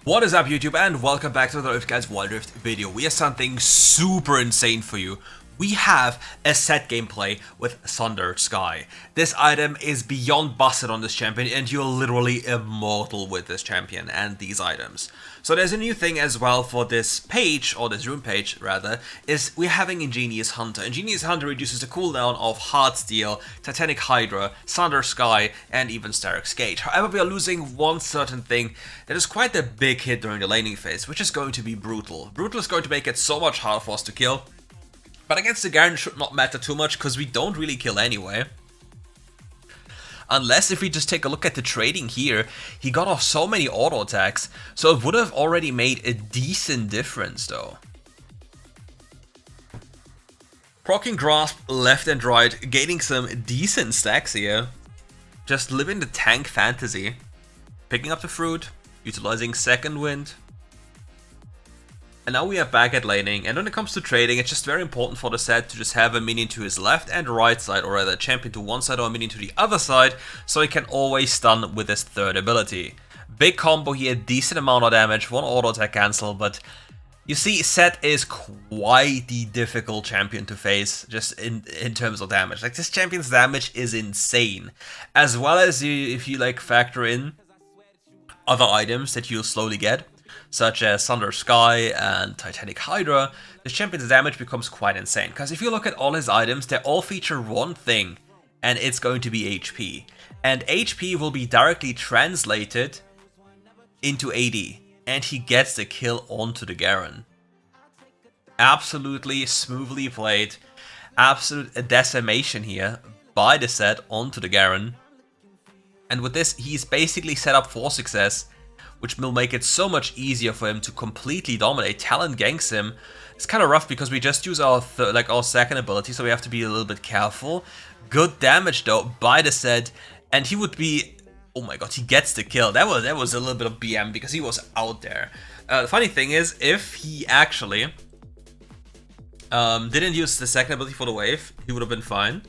What is up YouTube, and welcome back to the RiftGuides WildRift video. We have something super insane for you. We have a Sett gameplay with Sundered Sky. This item is beyond busted on this champion, and you're literally immortal with this champion and these items. So there's a new thing as well for this page, or this room page rather, is we're having Ingenious Hunter. Ingenious Hunter reduces the cooldown of Heartsteel, Titanic Hydra, Sundered Sky, and even Starrick's Gage. However, we are losing one certain thing that is quite a big hit during the laning phase, which is going to be Brutal. Brutal is going to make it so much harder for us to kill. But against the Garen should not matter too much, because we don't really kill anyway. Unless if we just take a look at the trading here, he got off so many auto attacks, so it would have already made a decent difference though. Proccing Grasp left and right, gaining some decent stacks here. Just living the tank fantasy. Picking up the fruit, utilizing Second Wind. And now we are back at laning, and when it comes to trading, it's just very important for the Sett to just have a minion to his left and right side, or rather a champion to one side or a minion to the other side, so he can always stun with his third ability. Big combo here, decent amount of damage, one auto attack cancel, but you see, Sett is quite the difficult champion to face, just in terms of damage. Like, this champion's damage is insane, as well as if you like factor in other items that you'll slowly get, such as Sundered Sky and Titanic Hydra, the champion's damage becomes quite insane. Because if you look at all his items, they all feature one thing, and it's going to be HP. And HP will be directly translated into AD, and he gets the kill onto the Garen. Absolutely smoothly played, absolute decimation here by the Sett onto the Garen. And with this, he's basically set up for success, which will make it so much easier for him to completely dominate. Talon ganks him. It's kind of rough because we just use our second ability, so we have to be a little bit careful. Good damage though by the Sett, and he would be... oh my god, he gets the kill. That was a little bit of BM because he was out there. The funny thing is, if he actually didn't use the second ability for the wave, he would have been fine.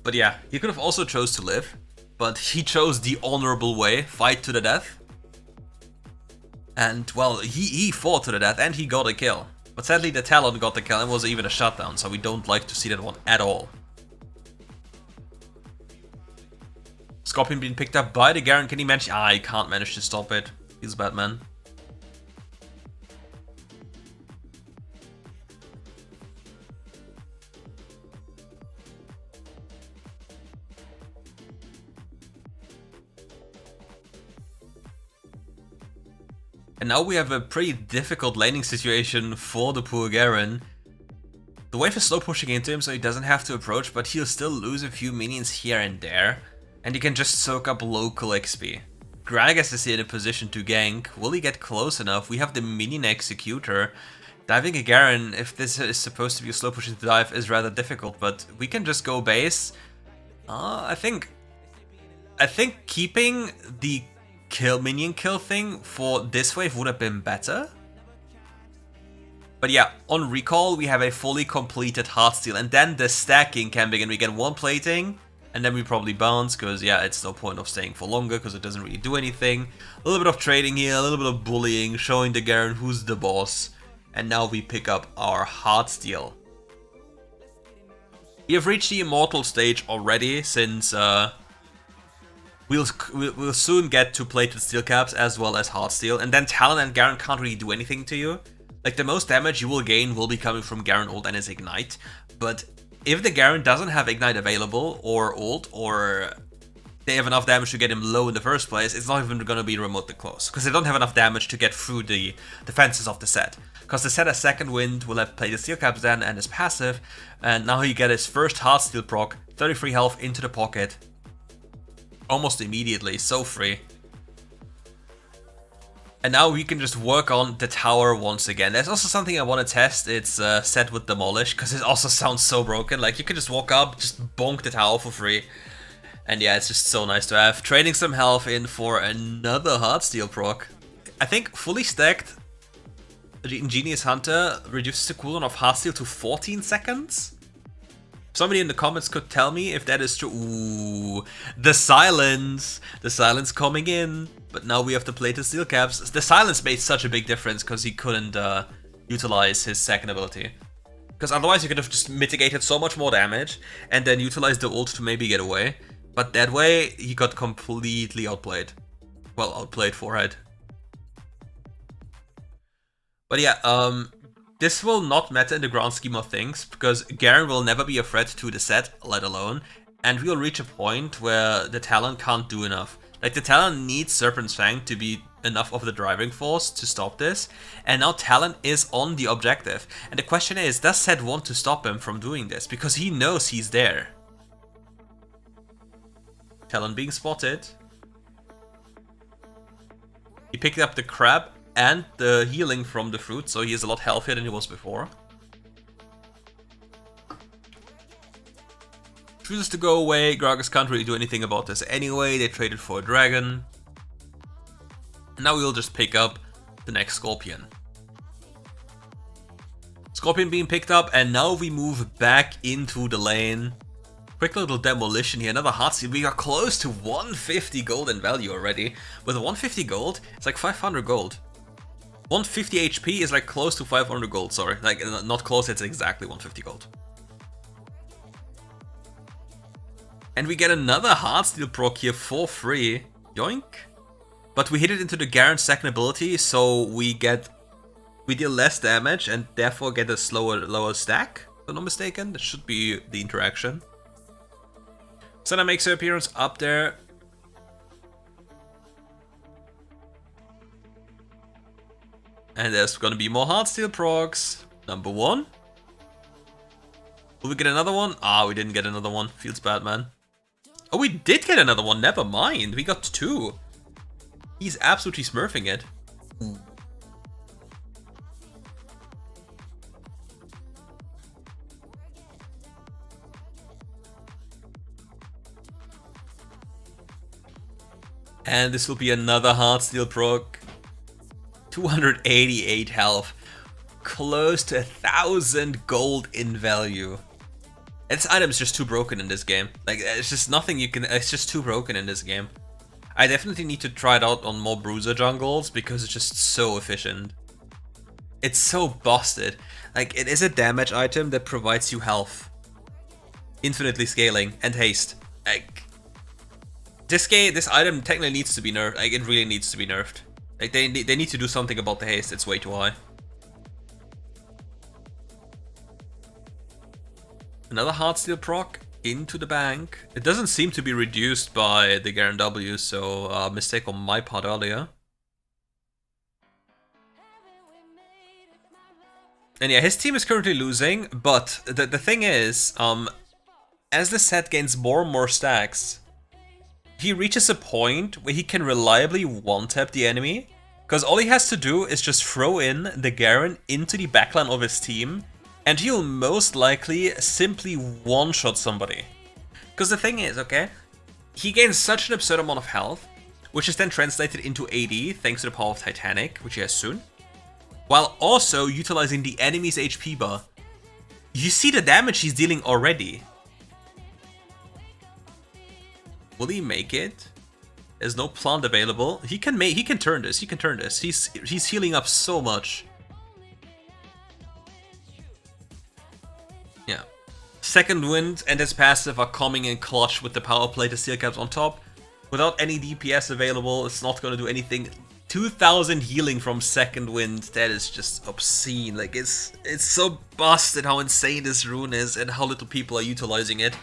But yeah, he could have also chose to live, but he chose the honorable way, fight to the death. And, well, he fought to the death, and he got a kill. But sadly, the Talon got the kill, and was even a shutdown, so we don't like to see that one at all. Scorpion being picked up by the Garen. Can he manage? Ah, he can't manage to stop it. He's a bad man. And now we have a pretty difficult laning situation for the poor Garen. The wave is slow pushing into him, so he doesn't have to approach, but he'll still lose a few minions here and there, and he can just soak up local XP. Gragas is in a position to gank. Will he get close enough? We have the minion executor. Diving a Garen, if this is supposed to be a slow pushing dive, is rather difficult, but we can just go base. I think keeping the minion kill thing for this wave would have been better. But yeah, on recall we have a fully completed Heartsteel, and then the stacking can begin. We get one plating, and then we probably bounce, because yeah, it's no point of staying for longer because it doesn't really do anything. A little bit of trading here, a little bit of bullying, showing the Garen who's the boss, and now we pick up our Heartsteel. We have reached the immortal stage already, since We'll soon get to plated steel caps as well as Heartsteel, and then Talon and Garen can't really do anything to you. Like, the most damage you will gain will be coming from Garen ult and his ignite, but if the Garen doesn't have ignite available, or ult, or they have enough damage to get him low in the first place, it's not even gonna be remotely close, because they don't have enough damage to get through the defenses of the Sett. Because the Sett has Second Wind, will have plated steel caps then, and his passive, and now he get his first Heartsteel proc, 33 health into the pocket. Almost immediately, so free. And now we can just work on the tower once again. There's also something I want to test. It's Sett with Demolish, because it also sounds so broken. Like, you can just walk up, just bonk the tower for free. And yeah, it's just so nice to have. Trading some health in for another Heartsteel proc. I think fully stacked Ingenious Hunter reduces the cooldown of Heartsteel to 14 seconds. Somebody in the comments could tell me if that is true. Ooh, the silence! The silence coming in. But now we have to play the steel caps. The silence made such a big difference because he couldn't utilize his second ability. Because otherwise you could have just mitigated so much more damage and then utilized the ult to maybe get away. But that way, he got completely outplayed. Well, outplayed forehead. But yeah, this will not matter in the grand scheme of things, because Garen will never be a threat to the set, let alone. And we'll reach a point where the Talon can't do enough. Like, the Talon needs Serpent's Fang to be enough of the driving force to stop this. And now Talon is on the objective. And the question is, does Sett want to stop him from doing this? Because he knows he's there. Talon being spotted. He picked up the crab and the healing from the fruit, so he is a lot healthier than he was before. Chooses to go away. Gragas can't really do anything about this anyway. They traded for a dragon. Now we'll just pick up the next Scorpion. Scorpion being picked up, and now we move back into the lane. Quick little demolition here, another hard steal. We are close to 150 gold in value already. With 150 gold, it's like 500 gold. 150 HP is like close to 500 gold, sorry. Like, not close, it's exactly 150 gold. And we get another hard steal proc here for free. Yoink. But we hit it into the Garen's second ability, so we deal less damage and therefore get a lower stack, if I'm not mistaken. That should be the interaction. Senna makes her appearance up there. And there's gonna be more hard steel procs. Number 1. Will we get another one? Ah, we didn't get another one. Feels bad, man. Oh, we did get another one. Never mind. We got 2. He's absolutely smurfing it. And this will be another hard steel proc. 288 health. Close to 1,000 gold in value. This item is just too broken in this game. Like, it's just nothing you can... It's just too broken in this game. I definitely need to try it out on more bruiser jungles because it's just so efficient. It's so busted. Like, it is a damage item that provides you health. Infinitely scaling and haste. Like... This item technically needs to be nerfed. Like, it really needs to be nerfed. Like, they need to do something about the haste. It's way too high. Another hard steel proc into the bank. It doesn't seem to be reduced by the Garen W, so mistake on my part earlier. And yeah, his team is currently losing, but the thing is, as the set gains more and more stacks, he reaches a point where he can reliably one-tap the enemy, because all he has to do is just throw in the Garen into the backline of his team, and he'll most likely simply one-shot somebody. Because the thing is, okay, he gains such an absurd amount of health, which is then translated into AD thanks to the power of Titanic, which he has soon, while also utilizing the enemy's HP bar. You see the damage he's dealing already. Will he make it? There's no plant available. He can turn this. He can turn this. He's healing up so much. Yeah. Second wind and his passive are coming in clutch with the power play, the steel caps on top. Without any DPS available, it's not going to do anything. 2000 healing from second wind. That is just obscene. Like, it's so busted how insane this rune is and how little people are utilizing it.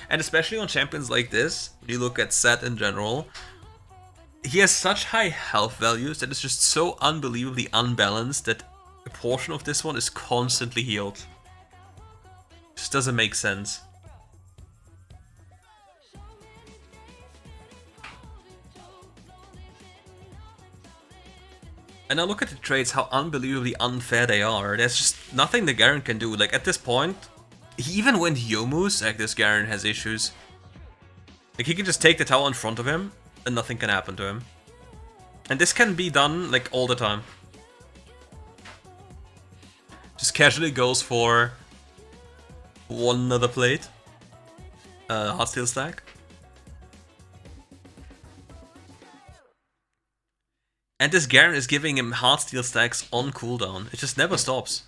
And especially on champions like this, when you look at Sett in general, he has such high health values that it's just so unbelievably unbalanced that a portion of this one is constantly healed. Just doesn't make sense. And now look at the trades, how unbelievably unfair they are. There's just nothing the Garen can do. Like, at this point, he even went Yomu's, like, this Garen has issues. Like, he can just take the tower in front of him, and nothing can happen to him. And this can be done, like, all the time. Just casually goes for One another plate. Hot steel stack. And this Garen is giving him hard steel stacks on cooldown. It just never stops.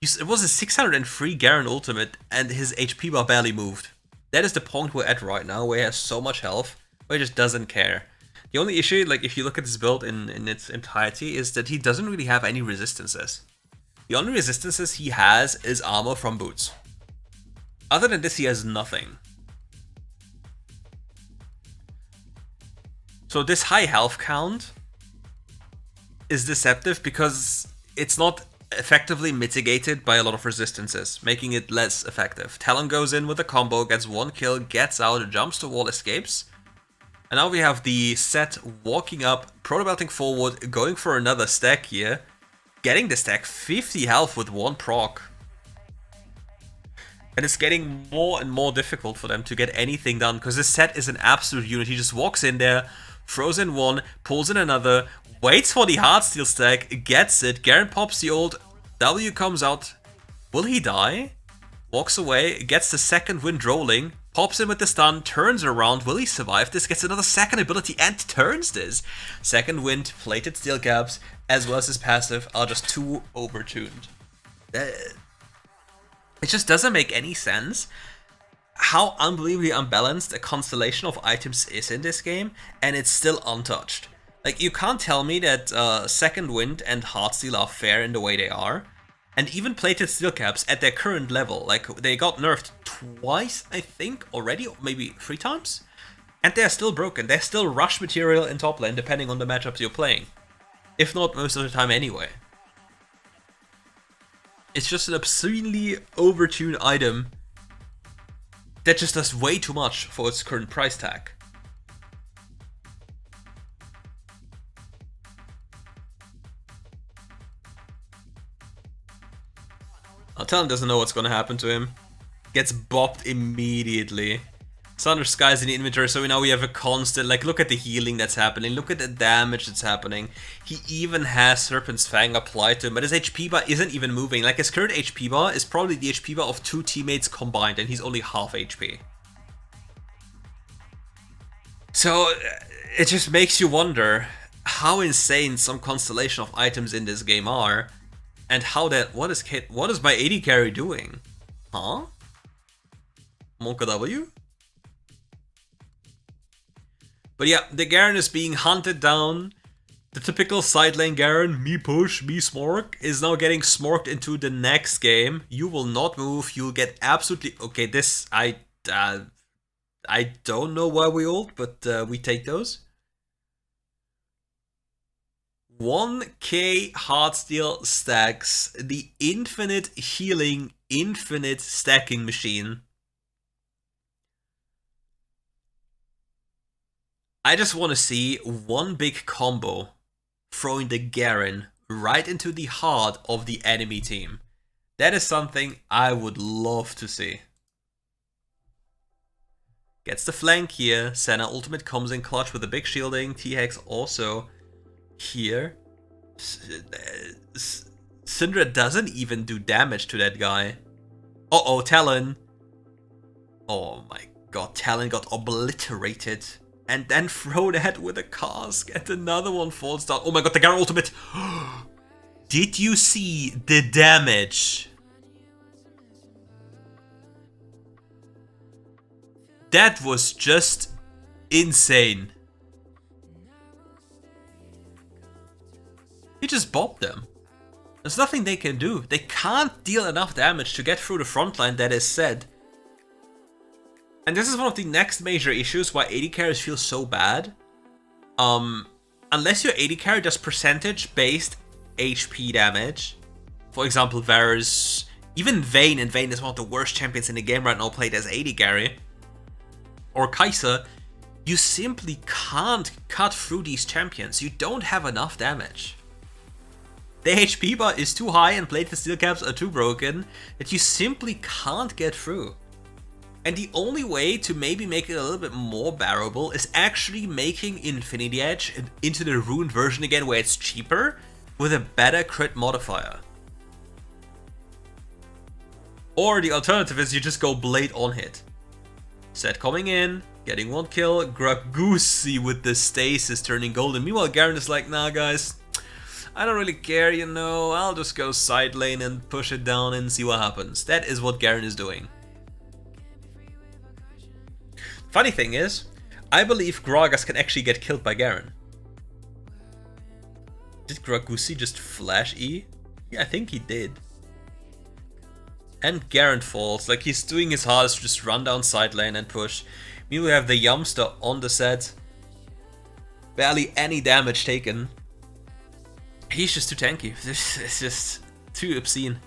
It was a 603 Garen ultimate and his HP bar barely moved. That is the point we're at right now, where he has so much health, where he just doesn't care. The only issue, like if you look at this build in its entirety, is that he doesn't really have any resistances. The only resistances he has is armor from boots. Other than this, he has nothing. So this high health count is deceptive because it's not effectively mitigated by a lot of resistances, making it less effective. Talon goes in with a combo, gets one kill, gets out, jumps to wall, escapes. And now we have the Sett walking up, proto-belting forward, going for another stack here, getting the stack 50 health with one proc. And it's getting more and more difficult for them to get anything done, because this Sett is an absolute unit. He just walks in there, throws in one, pulls in another, waits for the hardsteel stack, gets it, Garen pops the ult, W comes out. Will he die? Walks away, gets the second wind rolling, pops in with the stun, turns around. Will he survive this? Gets another second ability and turns this. Second wind, plated steel caps, as well as his passive are just too overtuned. It just doesn't make any sense how unbelievably unbalanced a constellation of items is in this game, and it's still untouched. Like, you can't tell me that Second Wind and Heartsteel are fair in the way they are. And even plated steel caps at their current level, like, they got nerfed twice, I think, already, or maybe 3 times? And they're still broken. They're still rush material in top lane, depending on the matchups you're playing. If not most of the time anyway. It's just an obscenely overtuned item that just does way too much for its current price tag. Talon doesn't know what's gonna happen to him. Gets bopped immediately. Sunder Sky's in the inventory, so now we have a constant, like, look at the healing that's happening, look at the damage that's happening. He even has Serpent's Fang applied to him, but his HP bar isn't even moving. Like, his current HP bar is probably the HP bar of 2 teammates combined, and he's only half HP. So, it just makes you wonder how insane some constellation of items in this game are, and how that, what is my AD carry doing? Huh? Monka W? But yeah, the Garen is being hunted down. The typical side lane Garen, me push, me smork, is now getting smorked into the next game. You will not move, you'll get absolutely... Okay, this, I don't know why we ult, but we take those. 1k Heartsteel stacks, the infinite healing, infinite stacking machine. I just want to see one big combo throwing the Garen right into the heart of the enemy team. That is something I would love to see. Gets the flank here. Senna ultimate comes in clutch with a big shielding. T-Hex also here. SUNDERED doesn't even do damage to that guy. Uh-oh, Talon. Oh my god, Talon got obliterated. And then thrown ahead with a cask, and another one falls down. Oh my god, the Garen ultimate! Did you see the damage? That was just insane. He just bopped them. There's nothing they can do. They can't deal enough damage to get through the front line that is said. And this is one of the next major issues why AD carries feel so bad. Unless your AD carry does percentage-based HP damage. For example, Varus, even Vayne, and Vayne is one of the worst champions in the game right now played as AD carry. Or Kai'Sa, you simply can't cut through these champions. You don't have enough damage. The HP bar is too high and plated steel caps are too broken that you simply can't get through. And the only way to maybe make it a little bit more bearable is actually making Infinity Edge into the ruined version again, where it's cheaper with a better crit modifier. Or the alternative is you just go Blade on hit. Sett coming in, getting 1 kill, Gragusi with the stasis turning golden. Meanwhile, Garen is like, nah guys, I don't really care, you know, I'll just go side lane and push it down and see what happens. That is what Garen is doing. Funny thing is, I believe Gragas can actually get killed by Garen. Did Gragusi just flash E? Yeah, I think he did. And Garen falls, like he's doing his hardest to just run down side lane and push. Meanwhile, we have the Yamster on the Sett. Barely any damage taken. He's just too tanky. It's just too obscene.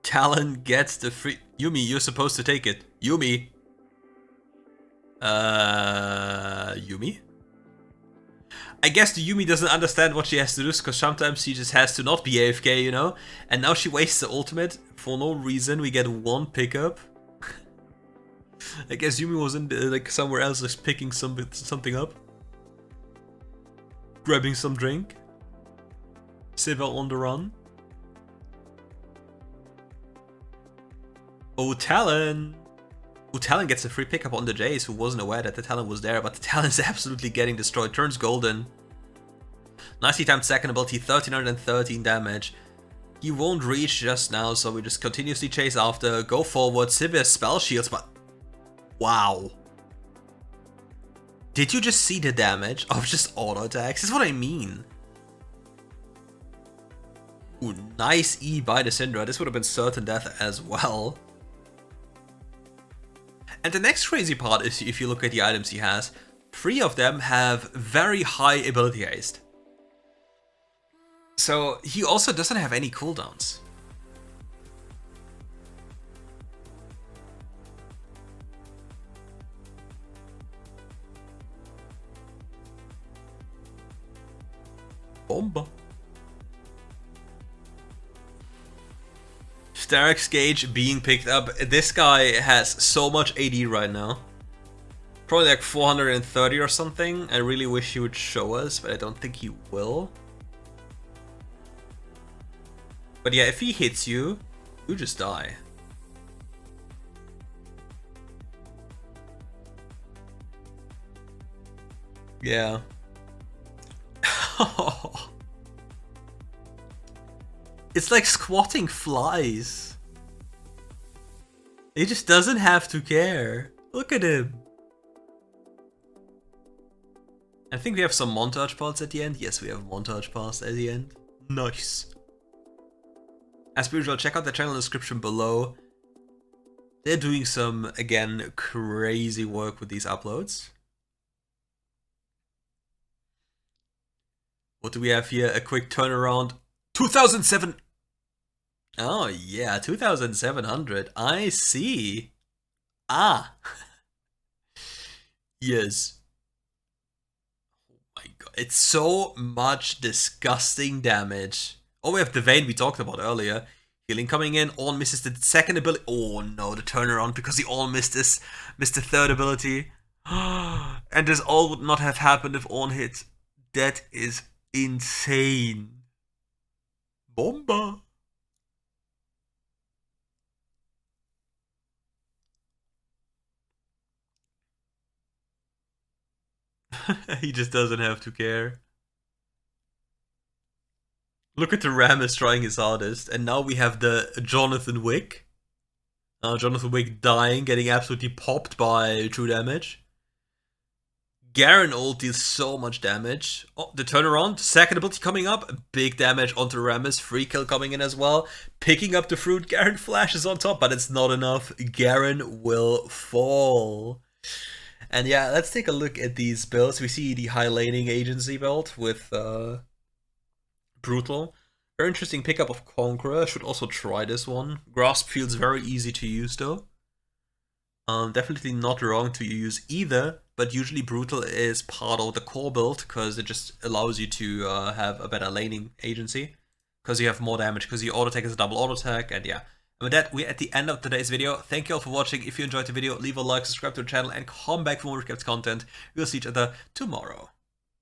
Talon gets the free... Yuumi, you're supposed to take it. Yuumi. Yuumi? I guess the Yuumi doesn't understand what she has to do, because sometimes she just has to not be AFK, you know? And now she wastes the ultimate for no reason. We get 1 pickup. I guess Yuumi was in the, like somewhere else just picking something up. Grabbing some drink. Siva on the run. Oh, Talon! Oh, Talon gets a free pickup on the Jace, who wasn't aware that the Talon was there, but the Talon's absolutely getting destroyed. Turns golden. Nicely timed second ability, 1313 damage. He won't reach just now, so we just continuously chase after, go forward. Sivir spell shields, but... Wow. Did you just see the damage of just auto attacks? This is what I mean. Ooh, nice E by the Syndra. This would have been certain death as well. And the next crazy part is, if you look at the items he has, 3 of them have very high ability haste. So he also doesn't have any cooldowns. Bomba. Starek's Gauge being picked up. This guy has so much AD right now. Probably like 430 or something. I really wish he would show us, but I don't think he will. But yeah, if he hits you, you just die. Yeah. It's like squatting flies. He just doesn't have to care. Look at him. I think we have some montage parts at the end. Yes, we have montage parts at the end. Nice. As usual, check out the channel description below. They're doing some, again, crazy work with these uploads. What do we have here? A quick turnaround. 2007. Oh yeah, 2700. I see. Ah. Yes. Oh my god. It's so much disgusting damage. Oh, we have the Vayne we talked about earlier. Healing coming in. Ornn misses the second ability. Oh no, the turnaround, because he all missed the third ability. And this all would not have happened if Ornn hit. That is insane. Bomba. He just doesn't have to care. Look at the Rammus trying his hardest, and now we have the Jonathan Wick. Jonathan Wick dying, getting absolutely popped by true damage. Garen ult deals so much damage. Oh, the turnaround, second ability coming up, big damage onto Rammus, free kill coming in as well. Picking up the fruit, Garen flashes on top, but it's not enough. Garen will fall. And yeah, let's take a look at these builds. We see the high laning agency build with Brutal. Very interesting pickup of Conqueror. Should also try this one. Grasp feels very easy to use though. Definitely not wrong to use either, but usually Brutal is part of the core build because it just allows you to have a better laning agency. Because you have more damage, because your auto attack is a double auto attack, and yeah. And with that, we're at the end of today's video. Thank you all for watching. If you enjoyed the video, leave a like, subscribe to the channel, and come back for more RiftGuides content. We'll see each other tomorrow.